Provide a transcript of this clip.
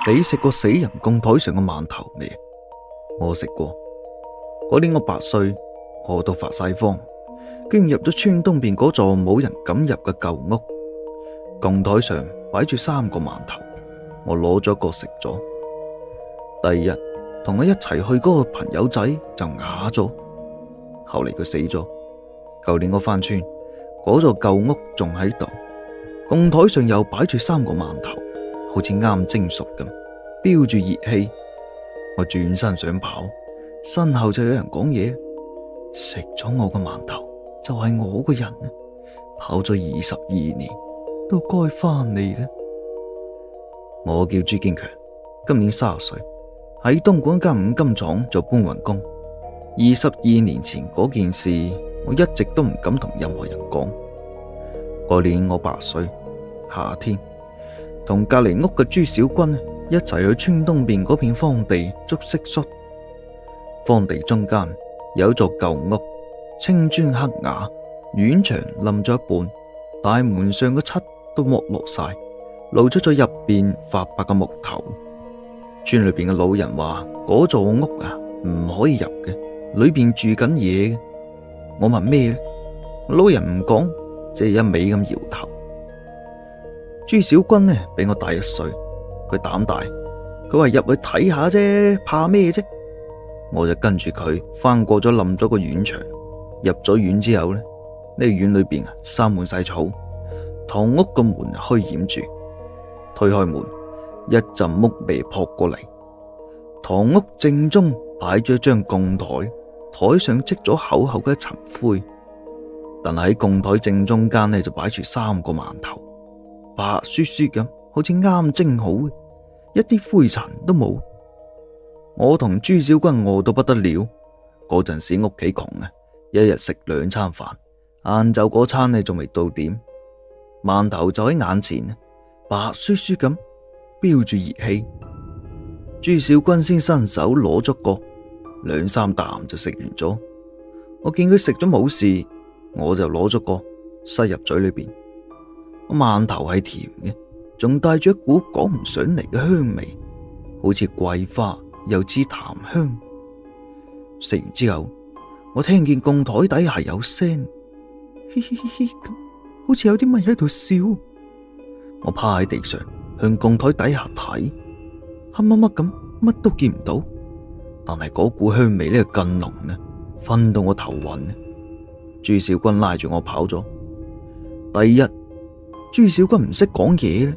你食過死人供台上嘅饅頭未？我食過。嗰年我8歲，我都發晒慌，居然入咗村東邊嗰座冇人敢入嘅舊屋。供台上擺住3個饅頭，我攞咗一個食咗。第二日同我一齊去嗰個朋友仔就啞咗，後嚟佢死咗。舊年我返村，嗰座舊屋仲喺度，供台上又擺住3個饅頭，好似啱蒸熟咁，飆住熱氣。我轉身想跑，身後就有人講嘢：食咗我個饅頭就係我個人啊！跑咗22年都該翻嚟啦。我叫朱堅強，今年30歲，喺東莞間五金廠做搬運工。22年前嗰件事，我一直都唔敢同任何人講。嗰年我8歲，夏天，同隔籬屋嘅朱小軍一齊去村東邊嗰片荒地捉蟋蟀。荒地中間有一座舊屋，青磚黑瓦，院牆冧咗一半，大門上嘅漆都剝落晒，露出咗入邊發白嘅木頭。村裏邊嘅老人話嗰座屋啊唔可以入嘅，裏邊住緊嘢嘅。我問咩呢？老人唔講，只係一味咁搖頭。朱小軍呢比我大1歲，佢膽大，佢話入去睇下啫，怕咩啫？我就跟住佢翻過咗冧咗個院牆，入咗院之後呢個院裏邊生滿晒草，堂屋個門虛掩住，推開門，一陣木味撲過嚟。堂屋正中擺咗一張供台，台上積咗厚厚嘅一層灰，但係喺供台正中間呢就擺住3個饅頭，白雪雪咁，好似啱蒸好嘅，一啲灰塵都冇。我同朱小軍餓到不得了，嗰陣時屋企窮啊，一日食2餐飯，晏晝嗰餐呢仲未到點，饅頭就喺眼前，白雪雪咁，飆住熱氣。朱小軍先伸手攞咗個，2-3啖就食完咗。我見佢食咗冇事，我就攞咗個塞入嘴裏邊。饅頭係甜嘅，仲帶住一股講唔上嚟嘅香味，好似桂花又似檀香。食完之後，我聽見供台底下有聲，嘻嘻嘻嘻咁，好似有啲乜喺度笑。我趴喺地上向供台底下睇，黑乜乜咁，乜都見唔到。但係嗰股香味呢更濃啊，熏到我頭暈。朱小軍拉住我跑咗。第二日，朱小軍唔識講嘢。